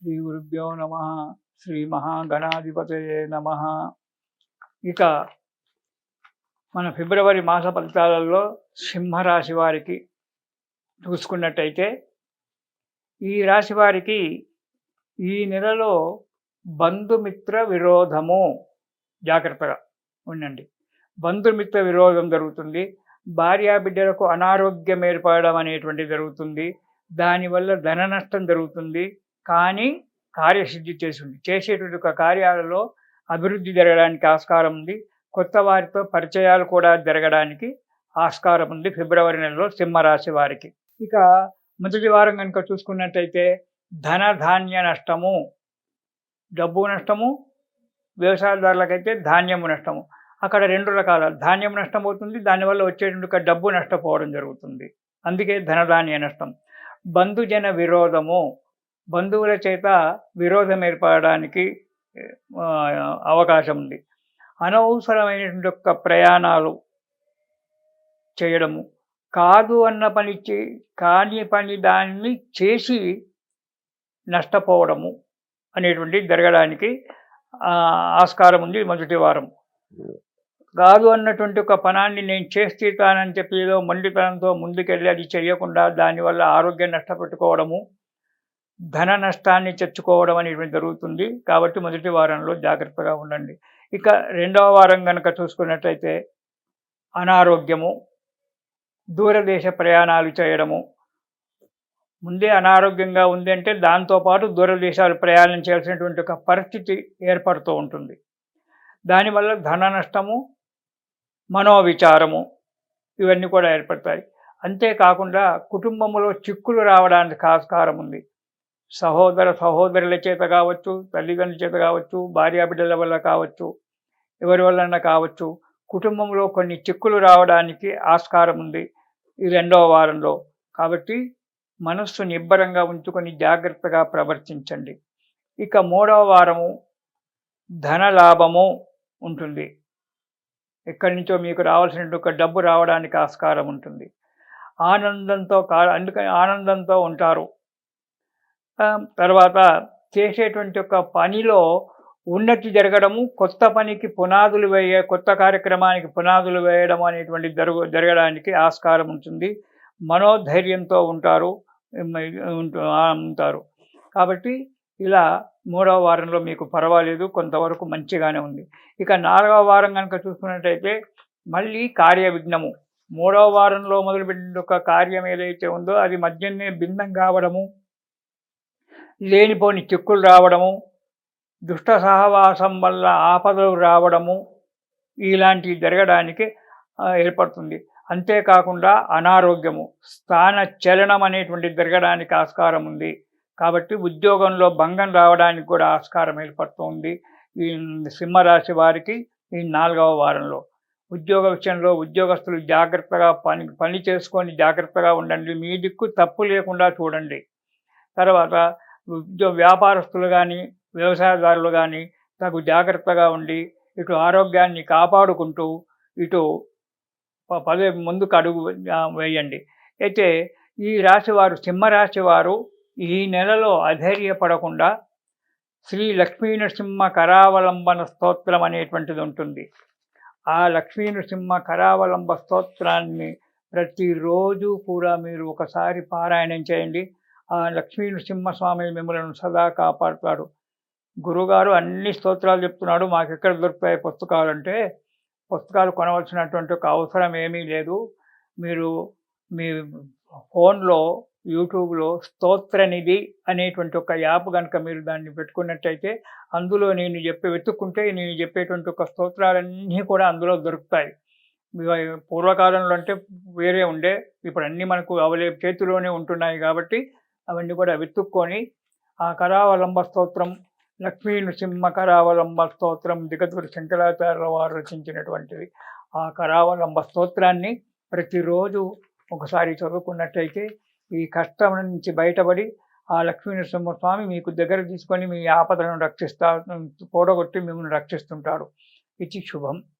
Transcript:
శ్రీ గురుభ్యో నమ. శ్రీ మహాగణాధిపతయే నమ. ఇక మన ఫిబ్రవరి మాస ఫలితాలలో సింహరాశి వారికి చూసుకున్నట్టయితే, ఈ రాశి వారికి ఈ నెలలో బంధుమిత్ర విరోధము, జాగ్రత్తగా ఉండండి. బంధుమిత్ర విరోధం జరుగుతుంది. భార్యాబిడ్డలకు అనారోగ్యం ఏర్పడడం అనేటువంటిది జరుగుతుంది. దానివల్ల ధన నష్టం జరుగుతుంది. కానీ కార్యసిద్ధి చేసేటువంటి ఒక కార్యాలలో అభివృద్ధి జరగడానికి ఆస్కారం ఉంది. కొత్త వారితో పరిచయాలు కూడా జరగడానికి ఆస్కారం ఉంది ఫిబ్రవరి నెలలో సింహరాశి వారికి. ఇక మొదటి వారం కనుక చూసుకున్నట్టయితే, ధన ధాన్య నష్టము, డబ్బు నష్టము, వ్యవసాయదారులకైతే ధాన్యము నష్టము. అక్కడ రెండు రకాల ధాన్యం నష్టం అవుతుంది, దానివల్ల వచ్చేటువంటి డబ్బు నష్టపోవడం జరుగుతుంది. అందుకే ధనధాన్య నష్టం. బంధుజన విరోధము, బంధువుల చేత విరోధం ఏర్పడడానికి అవకాశం ఉంది. అనవసరమైనటువంటి యొక్క ప్రయాణాలు చేయడము, కాదు అన్న పని కాని పని దాన్ని చేసి నష్టపోవడము అనేటువంటి జరగడానికి ఆస్కారం ఉంది మొదటి వారం. కాదు అన్నటువంటి ఒక పనాన్ని నేను చేస్తానని చెప్పి ఏదో మొండితనంతో ముందుకెళ్ళి అది చేయకుండా దానివల్ల ఆరోగ్యం నష్టపెట్టుకోవడము, ధన నష్టాన్ని తెచ్చుకోవడం అనేటువంటి జరుగుతుంది. కాబట్టి మొదటి వారంలో జాగ్రత్తగా ఉండండి. ఇక రెండవ వారం కనుక చూసుకున్నట్లయితే, అనారోగ్యము, దూరదేశ ప్రయాణాలు చేయడము. ముందే అనారోగ్యంగా ఉంది అంటే దాంతోపాటు దూరదేశాలు ప్రయాణం చేయాల్సినటువంటి ఒక పరిస్థితి ఏర్పడుతూ ఉంటుంది. దానివల్ల ధన నష్టము, మనోవిచారము ఇవన్నీ కూడా ఏర్పడతాయి. అంతేకాకుండా కుటుంబంలో చిక్కులు రావడానికి ఆస్కారం ఉంది. సహోదరుల చేత కావచ్చు, తల్లిదండ్రుల చేత కావచ్చు, భార్యాబిడ్డల వల్ల కావచ్చు, ఎవరి వలన కావచ్చు, కుటుంబంలో కొన్ని చిక్కులు రావడానికి ఆస్కారం ఉంది ఈ రెండవ వారంలో. కాబట్టి మనస్సు నిబ్బరంగా ఉంచుకొని జాగ్రత్తగా ప్రవర్తించండి. ఇక మూడవ వారము ధన లాభము ఉంటుంది. ఎక్కడి నుంచో మీకు రావాల్సిన ఒక డబ్బు రావడానికి ఆస్కారం ఉంటుంది. అందుకని ఆనందంతో ఉంటారు. తర్వాత చేసేటువంటి ఒక పనిలో ఉన్నతి జరగడము, కొత్త పనికి కొత్త కార్యక్రమానికి పునాదులు వేయడం అనేటువంటి జరగడానికి ఆస్కారం ఉంటుంది. మనోధైర్యంతో ఉంటారు. కాబట్టి ఇలా మూడవ వారంలో మీకు పర్వాలేదు, కొంతవరకు మంచిగానే ఉంది. ఇక నాలుగవ వారం కనుక చూసుకున్నట్టయితే, మళ్ళీ కార్య విఘ్నము. మూడవ వారంలో మొదలుపెట్టిన ఒక కార్యం ఏదైతే ఉందో అది మధ్యనే భిన్నం కావడము, లేనిపోని చిక్కులు రావడము, దుష్ట సహవాసం వల్ల ఆపదలు రావడము, ఇలాంటివి జరగడానికి ఏర్పడుతుంది. అంతేకాకుండా అనారోగ్యము, స్థాన చలనం అనేటువంటి జరగడానికి ఆస్కారం ఉంది. కాబట్టి ఉద్యోగంలో భంగం రావడానికి కూడా ఆస్కారం ఏర్పడుతుంది ఈ సింహరాశి వారికి ఈ నాలుగవ వారంలో. ఉద్యోగ విషయంలో ఉద్యోగస్తులు జాగ్రత్తగా పని చేసుకొని జాగ్రత్తగా ఉండండి. మీ దిక్కు తప్పు లేకుండా చూడండి. తర్వాత వ్యాపారస్తులు కానీ, వ్యవసాయదారులు కానీ తగు జాగ్రత్తగా ఉండి ఇటు ఆరోగ్యాన్ని కాపాడుకుంటూ ఇటు ముందుకు అడుగు వేయండి. అయితే ఈ రాశివారు, సింహరాశి వారు ఈ నెలలో అధైర్యపడకుండా శ్రీ లక్ష్మీ నృసింహ కరావలంబన స్తోత్రం అనేటువంటిది ఉంటుంది. ఆ లక్ష్మీ నృసింహ కరావలంబ స్తోత్రాన్ని ప్రతిరోజు కూడా మీరు ఒకసారి పారాయణం చేయండి. ఆ లక్ష్మీ నృసింహస్వామి మిమ్మల్ని సదా కాపాడుతాడు. గురువుగారు అన్ని స్తోత్రాలు చెప్తున్నాడు, మాకు ఎక్కడ దొరుకుతాయి పుస్తకాలు అంటే, పుస్తకాలు కొనవలసినటువంటి ఒక అవసరం ఏమీ లేదు. మీరు మీ ఫోన్లో యూట్యూబ్లో స్తోత్రనిధి అనేటువంటి ఒక యాప్ కనుక మీరు దాన్ని పెట్టుకున్నట్టయితే, అందులో వెతుక్కుంటే నేను చెప్పేటువంటి ఒక స్తోత్రాలన్నీ కూడా అందులో దొరుకుతాయి. పూర్వకాలంలో అంటే వేరే ఉండే, ఇప్పుడు అన్నీ మనకు చేతిలోనే ఉంటున్నాయి. కాబట్టి అవన్నీ కూడా వెతుక్కొని ఆ కరావలంబ స్తోత్రం, లక్ష్మీ నృసింహ కరావలంబ స్తోత్రం జగద్గురు శంకరాచార్యుల వారు రచించినటువంటిది. ఆ కరావలంబ స్తోత్రాన్ని ప్రతిరోజు ఒకసారి చదువుకున్నట్టయితే ఈ కష్టం నుంచి బయటపడి ఆ లక్ష్మీ నరసింహస్వామి మీకు దగ్గర తీసుకొని మీ ఆపదలను పోడగొట్టి మిమ్మల్ని రక్షిస్తుంటాడు. ఇది శుభం.